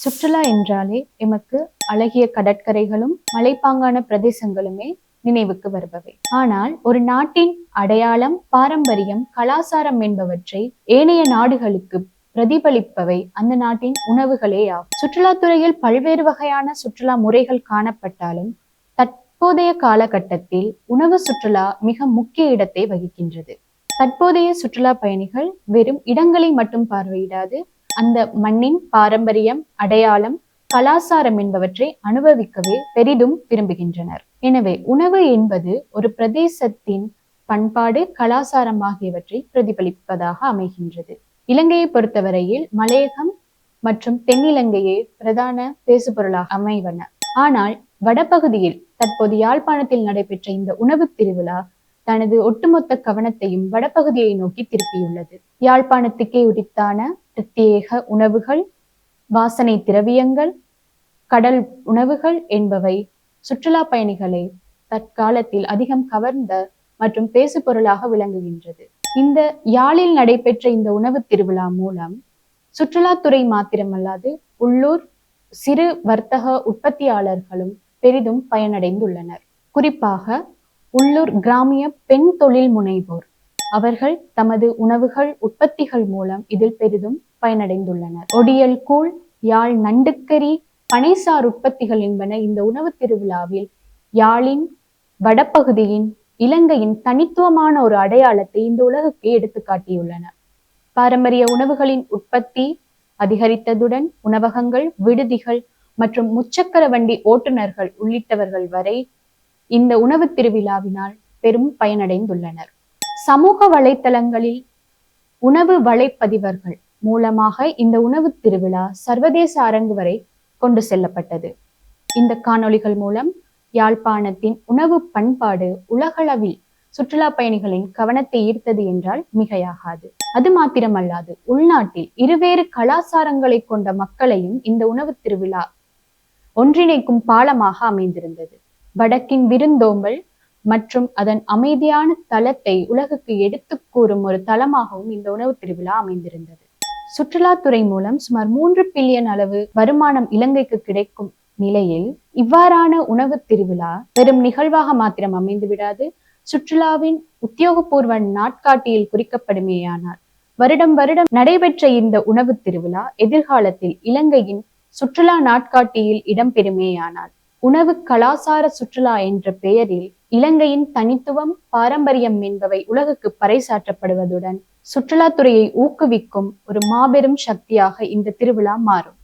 சுற்றுலா என்றாலே எமக்கு அழகிய கடற்கரைகளும் மலைப்பாங்கான பிரதேசங்களுமே நினைவுக்கு வருபவை. ஆனால் ஒரு நாட்டின் அடையாளம், பாரம்பரியம், கலாசாரம் என்பவற்றை ஏனைய நாடுகளுக்கு பிரதிபலிப்பவை அந்த நாட்டின் உணவுகளே ஆகும். சுற்றுலாத்துறையில் பல்வேறு வகையான சுற்றுலா முறைகள் காணப்பட்டாலும் தற்போதைய காலகட்டத்தில் உணவு சுற்றுலா மிக முக்கிய இடத்தை வகிக்கின்றது. தற்போதைய சுற்றுலா பயணிகள் வெறும் இடங்களை மட்டும் பார்வையிடாது அந்த மண்ணின் பாரம்பரியம், அடையாளம், கலாசாரம் என்பவற்றை அனுபவிக்கவே பெரிதும் விரும்புகின்றனர். எனவே உணவு என்பது ஒரு பிரதேசத்தின் பண்பாடு, கலாசாரம் ஆகியவற்றை பிரதிபலிப்பதாக அமைகின்றது. இலங்கையை பொறுத்தவரையில் மலையகம் மற்றும் தென்னிலங்கையே பிரதான பேசுபொருளாக அமைவன. ஆனால் வடபகுதியில் தற்போது யாழ்ப்பாணத்தில் நடைபெற்ற இந்த உணவு திருவிழா தனது ஒட்டுமொத்த கவனத்தையும் வடபகுதியை நோக்கி திருப்பியுள்ளது. யாழ்ப்பாணத்துக்கே உரித்தான பிரத்யேக உணவுகள், வாசனை திரவியங்கள், கடல் உணவுகள் என்பவை சுற்றுலா பயணிகளை தற்காலத்தில் அதிகம் கவர்ந்த மற்றும் பேசுபொருளாக விளங்குகின்றது. இந்த யாழில் நடைபெற்ற இந்த உணவு திருவிழா மூலம் சுற்றுலாத்துறை மாத்திரமல்லாது உள்ளூர் சிறு வர்த்தக உற்பத்தியாளர்களும் பெரிதும் பயனடைந்துள்ளனர். குறிப்பாக உள்ளூர் கிராமிய பெண் தொழில் முனைவோர் அவர்கள் தமது உணவுகள் உற்பத்திகள் மூலம் இதில் பெரிதும் பயனடைந்துள்ளனர். ஒடியல் கூழ், யாழ் நண்டுக்கறி, பனைசார் உற்பத்திகள் என்பன இந்த உணவு திருவிழாவில் யாழின், வடபகுதியின், இலங்கையின் தனித்துவமான ஒரு அடையாளத்தை இந்த உலகுக்கு எடுத்து காட்டியுள்ளன. பாரம்பரிய உணவுகளின் உற்பத்தி அதிகரித்ததுடன் உணவகங்கள், விடுதிகள் மற்றும் முச்சக்கர வண்டி ஓட்டுநர்கள் உள்ளிட்டவர்கள் வரை இந்த உணவு திருவிழாவினால் பெரும் பயனடைந்துள்ளனர். சமூக வலைத்தளங்களில் உணவு வலைப்பதிவர்கள் மூலமாக இந்த உணவு திருவிழா சர்வதேச அரங்கு வரை கொண்டு செல்லப்பட்டது. இந்த காணொளிகள் மூலம் யாழ்ப்பாணத்தின் உணவு பண்பாடு உலகளவில் சுற்றுலா பயணிகளின் கவனத்தை ஈர்த்தது என்றால் மிகையாகாது. அது மாத்திரமல்லாது உள்நாட்டில் இருவேறு கலாசாரங்களை கொண்ட மக்களையும் இந்த உணவு திருவிழா ஒன்றிணைக்கும் பாலமாக அமைந்திருந்தது. வடக்கின் விருந்தோம்பல் மற்றும் அதன் அமைதியான தளத்தை உலகுக்கு எடுத்து கூறும் ஒரு தளமாகவும் இந்த உணவு திருவிழா அமைந்திருந்தது. சுற்றுலாத்துறை மூலம் சுமார் 3 பில்லியன் அளவு வருமானம் இலங்கைக்கு கிடைக்கும் நிலையில் இவ்வாறான உணவு திருவிழா வெறும் நிகழ்வாக மாத்திரம் அமைந்து விடாது. சுற்றுலாவின் உத்தியோகபூர்வ நாட்காட்டியில் குறிக்கப்படுமேயானால் வருடம் நடைபெற்ற இந்த உணவு திருவிழா எதிர்காலத்தில் இலங்கையின் சுற்றுலா நாட்காட்டியில் இடம்பெறுமேயானால் உணவு கலாசார சுற்றுலா என்ற பெயரில் இலங்கையின் தனித்துவம், பாரம்பரியம் என்பவை உலகுக்கு பறைசாற்றப்படுவதுடன் சுற்றுலாத்துறையை ஊக்குவிக்கும் ஒரு மாபெரும் சக்தியாக இந்த திருவிழா மாறும்.